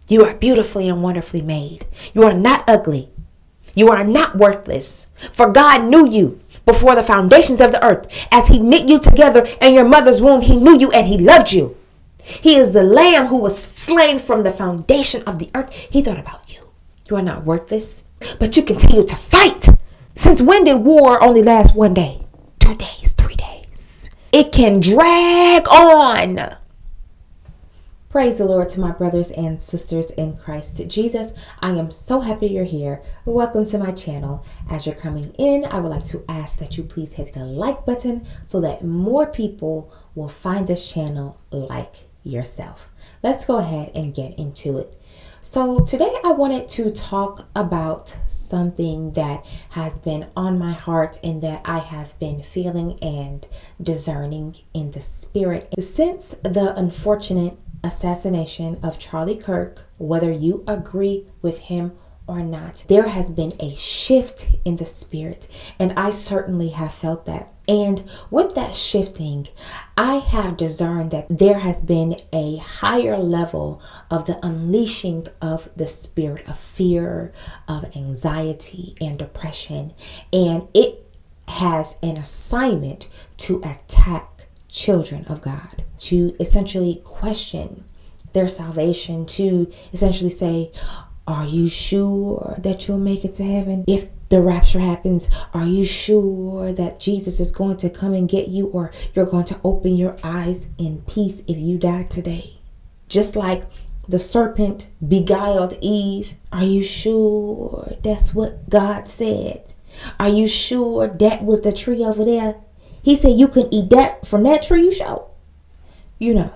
You are beautifully and wonderfully made. You are not ugly. You are not worthless. For God knew you before the foundations of the earth. As he knit you together in your mother's womb, he knew you and he loved you. He is the lamb who was slain from the foundation of the earth. He thought about you. You are not worthless, but you continue to fight. Since when did war only last 1 day, 2 days, 3 days? It can drag on. Praise the Lord to my brothers and sisters in Christ Jesus. I am so happy you're here. Welcome to my channel. As you're coming in, I would like to ask that you please hit the like button so that more people will find this channel like yourself. Let's go ahead and get into it. So today I wanted to talk about something that has been on my heart and that I have been feeling and discerning in the spirit. Since the unfortunate assassination of Charlie Kirk, whether you agree with him or not, there has been a shift in the spirit, and I certainly have felt that. And with that shifting, I have discerned that there has been a higher level of the unleashing of the spirit of fear, of anxiety, and depression, and it has an assignment to attack children of God, to essentially question their salvation, to essentially say, are you sure that you'll make it to heaven if the rapture happens? Are you sure that Jesus is going to come and get you, or you're going to open your eyes in peace if you die today? Just like the serpent beguiled Eve, are you sure that's what God said? Are you sure that was the tree over there? He said you can eat that from that tree, you shall. You know,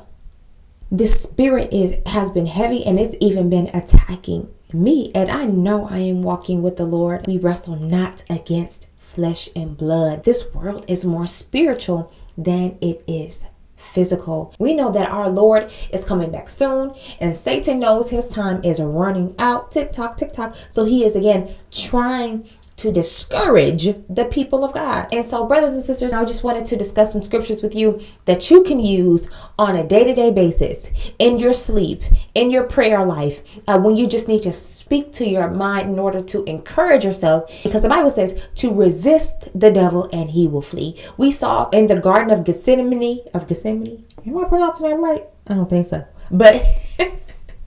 the spirit has been heavy, and it's even been attacking me. And I know I am walking with the Lord. We wrestle not against flesh and blood. This world is more spiritual than it is physical. We know that our Lord is coming back soon, and Satan knows his time is running out. Tick tock, tick tock. So he is again trying to discourage the people of God. And so, brothers and sisters, I just wanted to discuss some scriptures with you that you can use on a day-to-day basis, in your sleep, in your prayer life, when you just need to speak to your mind in order to encourage yourself, because the Bible says to resist the devil and he will flee. We saw in the Garden of Gethsemane, am I pronouncing that right? I don't think so, but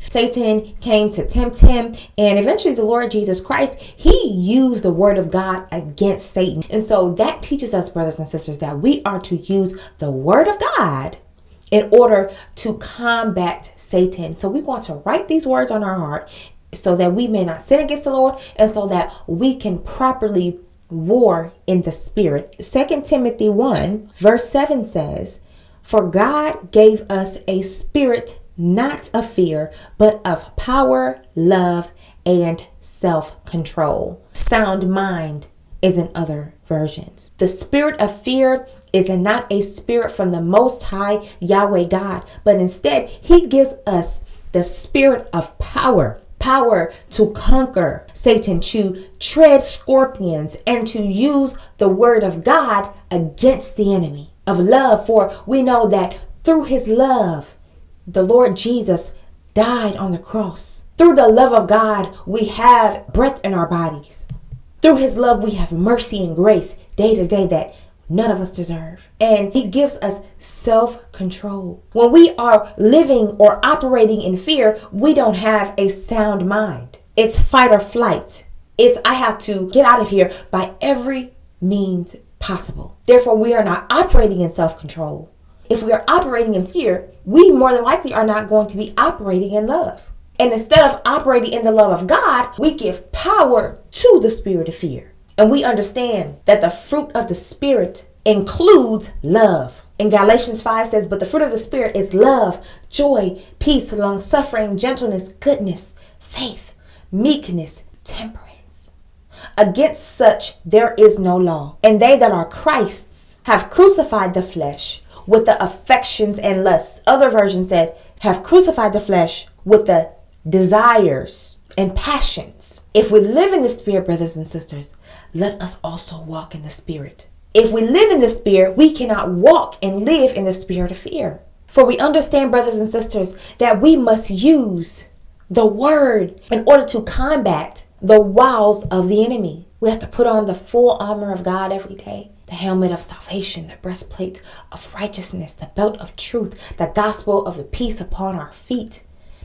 Satan came to tempt him, and eventually the Lord Jesus Christ, he used the word of God against Satan. And so that teaches us, brothers and sisters, that we are to use the word of God in order to combat Satan. So we want to write these words on our heart so that we may not sin against the Lord, and so that we can properly war in the spirit. 2 Timothy 1 verse 7 says, "For God gave us a spirit not of fear, but of power, love, and self-control." Sound mind is in other versions. The spirit of fear is not a spirit from the Most High Yahweh God, but instead he gives us the spirit of power. Power to conquer Satan, to tread scorpions, and to use the word of God against the enemy. Of love, for we know that through his love, the Lord Jesus died on the cross. Through the love of God, we have breath in our bodies. Through his love, we have mercy and grace day to day that none of us deserve. And he gives us self-control. When we are living or operating in fear, we don't have a sound mind. It's fight or flight. It's I have to get out of here by every means possible. Therefore, we are not operating in self-control. If we are operating in fear, we more than likely are not going to be operating in love. And instead of operating in the love of God, we give power to the spirit of fear. And we understand that the fruit of the spirit includes love. In Galatians 5 says, "But the fruit of the spirit is love, joy, peace, long-suffering, gentleness, goodness, faith, meekness, temperance. Against such there is no law. And they that are Christ's have crucified the flesh with the affections and lusts." Other versions said, have crucified the flesh with the desires and passions. If we live in the spirit, brothers and sisters, let us also walk in the spirit. If we live in the spirit, we cannot walk and live in the spirit of fear. For we understand, brothers and sisters, that we must use the word, in order to combat the wiles of the enemy. We have to put on the full armor of God every day. The helmet of salvation, the breastplate of righteousness, the belt of truth, the gospel of the peace upon our feet,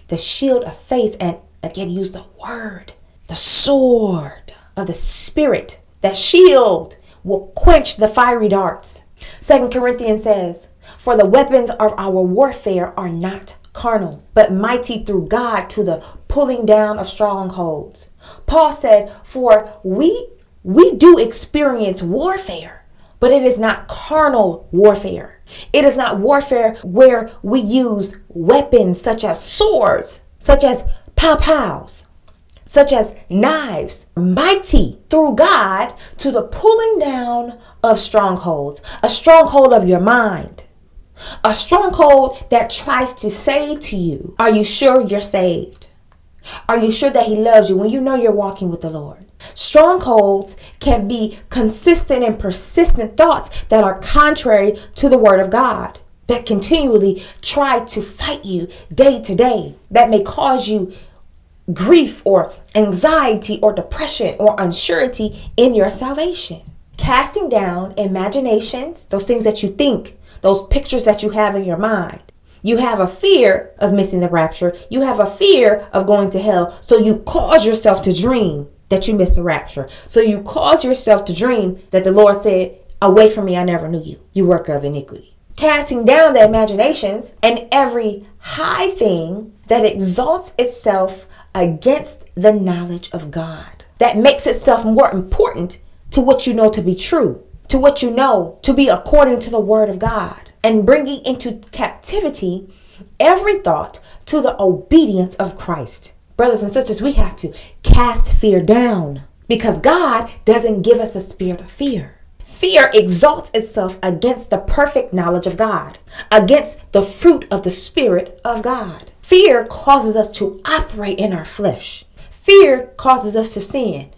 the shield of faith, and again, use the word, the sword of the Spirit. That shield will quench the fiery darts. 2 Corinthians says, for the weapons of our warfare are not carnal, but mighty through God to the pulling down of strongholds. Paul said, for we do experience warfare, but it is not carnal warfare. It is not warfare where we use weapons such as swords, such as pow-pows, such as knives, mighty through God to the pulling down of strongholds. A stronghold of your mind. A stronghold that tries to say to you, are you sure you're saved? Are you sure that he loves you when you know you're walking with the Lord? Strongholds can be consistent and persistent thoughts that are contrary to the word of God, that continually try to fight you day to day, that may cause you grief or anxiety or depression or unsurety in your salvation. Casting down imaginations, those things that you think, those pictures that you have in your mind. You have a fear of missing the rapture. You have a fear of going to hell. So you cause yourself to dream that you missed the rapture. So you cause yourself to dream that the Lord said, away from me, I never knew you, you worker of iniquity. Casting down the imaginations and every high thing that exalts itself against the knowledge of God, that makes itself more important to what you know to be true, to what you know to be according to the word of God, and bringing into captivity every thought to the obedience of Christ. Brothers and sisters, we have to cast fear down, because God doesn't give us a spirit of fear. Fear exalts itself against the perfect knowledge of God, against the fruit of the Spirit of God. Fear causes us to operate in our flesh. Fear causes us to sin.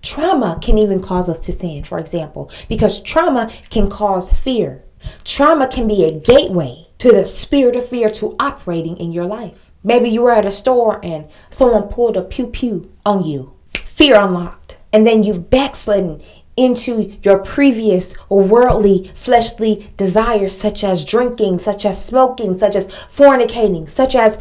Trauma can even cause us to sin, for example, because trauma can cause fear. Trauma can be a gateway to the spirit of fear to operating in your life. Maybe you were at a store and someone pulled a pew-pew on you. Fear unlocked. And then you've backslidden into your previous worldly, fleshly desires, such as drinking, such as smoking, such as fornicating, such as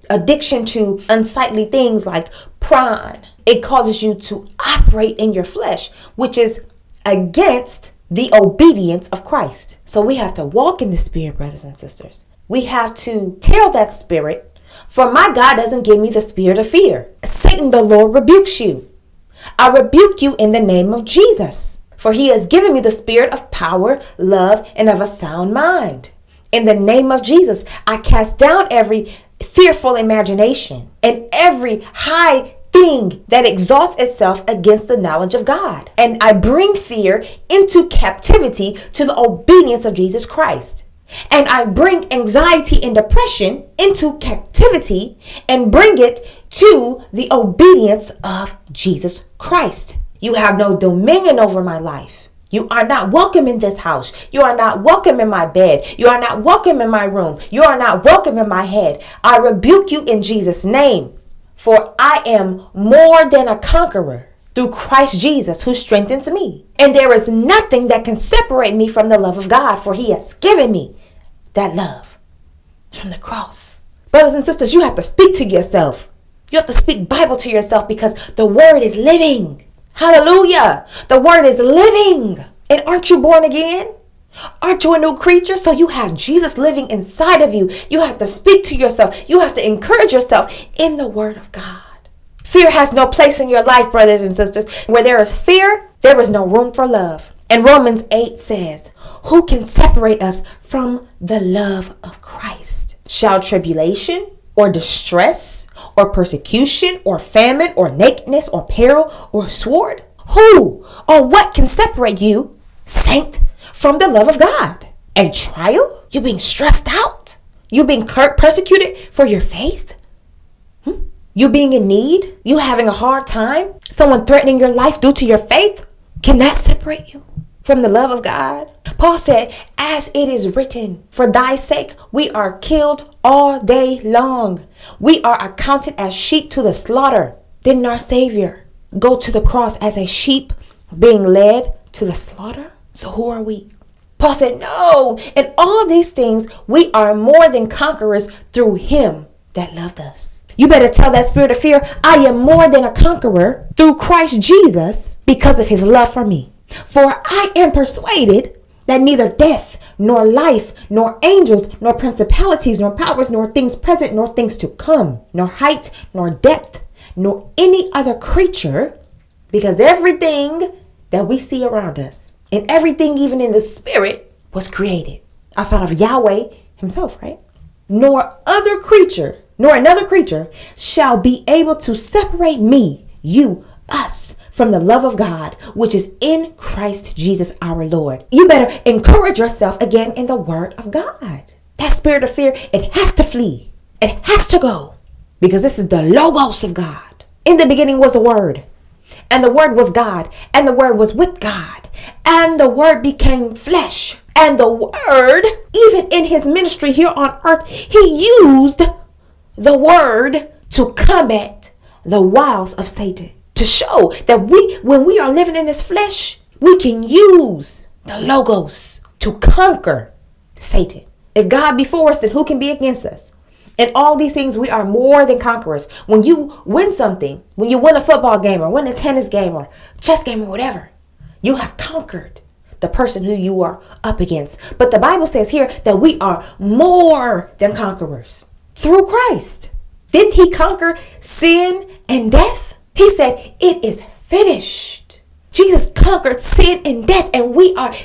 addiction to unsightly things like porn. It causes you to operate in your flesh, which is against the obedience of Christ. So we have to walk in the Spirit, brothers and sisters. We have to tell that spirit, for my God doesn't give me the spirit of fear. Satan, the Lord rebukes you. I rebuke you in the name of Jesus, for he has given me the spirit of power, love, and of a sound mind. In the name of Jesus, I cast down every fearful imagination and every high thing that exalts itself against the knowledge of God. And I bring fear into captivity to the obedience of Jesus Christ. And I bring anxiety and depression into captivity and bring it to the obedience of Jesus Christ. You have no dominion over my life. You are not welcome in this house. You are not welcome in my bed. You are not welcome in my room. You are not welcome in my head. I rebuke you in Jesus' name. For I am more than a conqueror through Christ Jesus, who strengthens me. And there is nothing that can separate me from the love of God, for he has given me that love from the cross. Brothers and sisters, you have to speak to yourself. You have to speak Bible to yourself, because the word is living. Hallelujah. The word is living. And aren't you born again? Aren't you a new creature? So you have Jesus living inside of you. You have to speak to yourself. You have to encourage yourself in the word of God. Fear has no place in your life, brothers and sisters. Where there is fear, there is no room for love. And Romans 8 says, who can separate us from the love of Christ? Shall tribulation or distress or persecution or famine or nakedness or peril or sword? Who or what can separate you, saint, from the love of God? A trial? You being stressed out? You being persecuted for your faith? You being in need? You having a hard time? Someone threatening your life due to your faith? Can that separate you? from the love of God? Paul said, as it is written, for thy sake we are killed all day long. We are accounted as sheep to the slaughter. Didn't our Savior go to the cross as a sheep being led to the slaughter? So who are we? Paul said, no, in all these things we are more than conquerors through him that loved us. You better tell that spirit of fear, I am more than a conqueror through Christ Jesus because of his love for me. For I am persuaded that neither death, nor life, nor angels, nor principalities, nor powers, nor things present, nor things to come, nor height, nor depth, nor any other creature, because everything that we see around us and everything even in the spirit was created outside of Yahweh himself, right? Nor other creature, nor another creature shall be able to separate me, you, us, from the love of God, which is in Christ Jesus our Lord. You better encourage yourself again in the word of God. That spirit of fear, it has to flee. It has to go. Because this is the logos of God. In the beginning was the word. And the word was God. And the word was with God. And the word became flesh. And the word, even in his ministry here on earth, he used the word to combat the wiles of Satan. To show that when we are living in this flesh, we can use the logos to conquer Satan. If God be for us, then who can be against us? In all these things, we are more than conquerors. When you win something, when you win a football game or win a tennis game or chess game or whatever, you have conquered the person who you are up against. But the Bible says here that we are more than conquerors through Christ. Didn't he conquer sin and death? He said, it is finished. Jesus conquered sin and death, and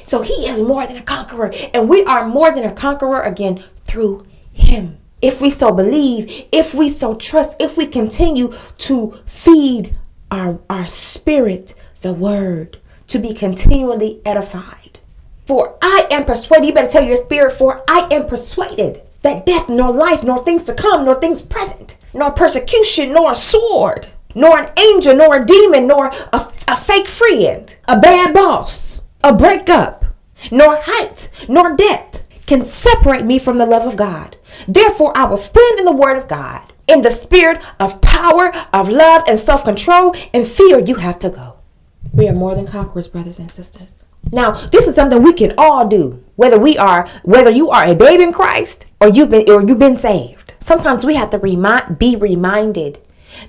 so he is more than a conqueror, and we are more than a conqueror again through him. If we so believe, if we so trust, if we continue to feed our spirit, the word, to be continually edified. For I am persuaded, you better tell your spirit, for I am persuaded that death, nor life, nor things to come, nor things present, nor persecution, nor a sword, nor an angel, nor a demon, nor a fake friend, a bad boss, a breakup, nor height, nor depth can separate me from the love of God. Therefore, I will stand in the word of God, in the spirit of power, of love, and self-control, and fear. You have to go. We are more than conquerors, brothers and sisters. Now, this is something we can all do, whether you are a babe in Christ or you've been saved. Sometimes we have to be reminded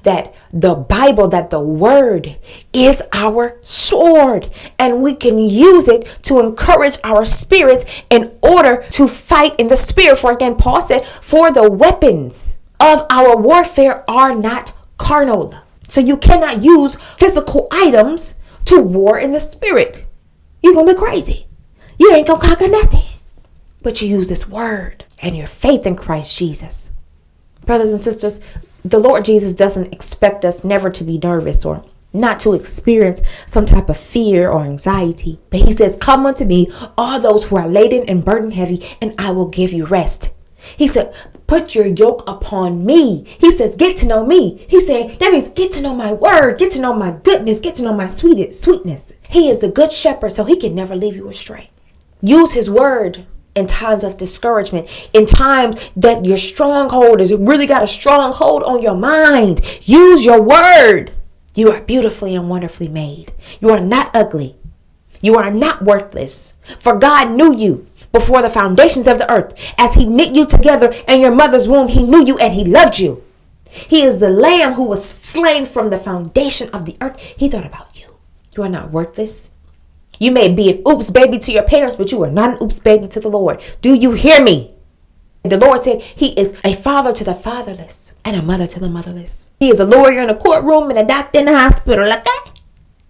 that the Bible, that the word is our sword, and we can use it to encourage our spirits in order to fight in the spirit. For again, Paul said, for the weapons of our warfare are not carnal. So you cannot use physical items to war in the spirit. You're going to be crazy. You ain't going to conquer nothing. But you use this word and your faith in Christ Jesus. Brothers and sisters, the Lord Jesus doesn't expect us never to be nervous or not to experience some type of fear or anxiety. But he says, come unto me, all those who are laden and burdened heavy, and I will give you rest. He said, put your yoke upon me. He says, get to know me. He said, that means get to know my word, get to know my goodness, get to know my sweetness. He is the good shepherd, so he can never leave you astray. Use his word in times of discouragement, in times that your stronghold is really got a strong hold on your mind. Use your word. You are beautifully and wonderfully made. You are not ugly. You are not worthless. For God knew you before the foundations of the earth. As he knit you together in your mother's womb, he knew you and he loved you. He is the lamb who was slain from the foundation of the earth. He thought about you. You are not worthless. You may be an oops baby to your parents, but you are not an oops baby to the Lord. Do you hear me? The Lord said he is a father to the fatherless and a mother to the motherless. He is a lawyer in a courtroom and a doctor in the hospital. Like that.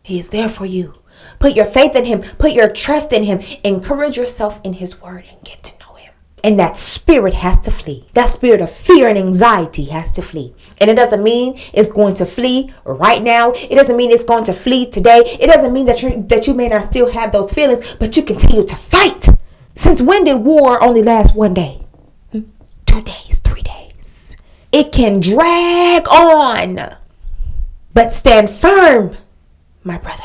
He is there for you. Put your faith in him. Put your trust in him. Encourage yourself in his word and get to know him. And that spirit has to flee. That spirit of fear and anxiety has to flee. And it doesn't mean it's going to flee right now. It doesn't mean it's going to flee today. It doesn't mean that you may not still have those feelings, but you continue to fight. Since when did war only last one day? 2 days, 3 days. It can drag on. But stand firm, my brother.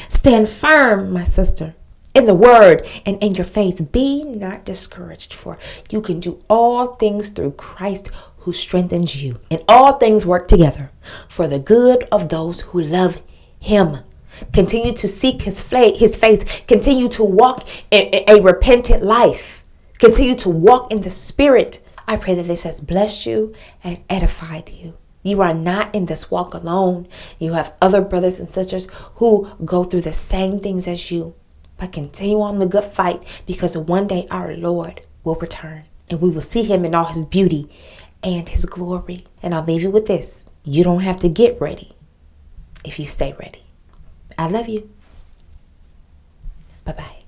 Stand firm, my sister. in the word and in your faith. Be not discouraged, for you can do all things through Christ who strengthens you. And all things work together for the good of those who love him. Continue to seek his face. Continue to walk in a repentant life. Continue to walk in the Spirit. I pray that this has blessed you and edified you. You are not in this walk alone. You have other brothers and sisters who go through the same things as you. But continue on the good fight, because one day our Lord will return and we will see him in all his beauty and his glory. And I'll leave you with this. You don't have to get ready if you stay ready. I love you. Bye-bye.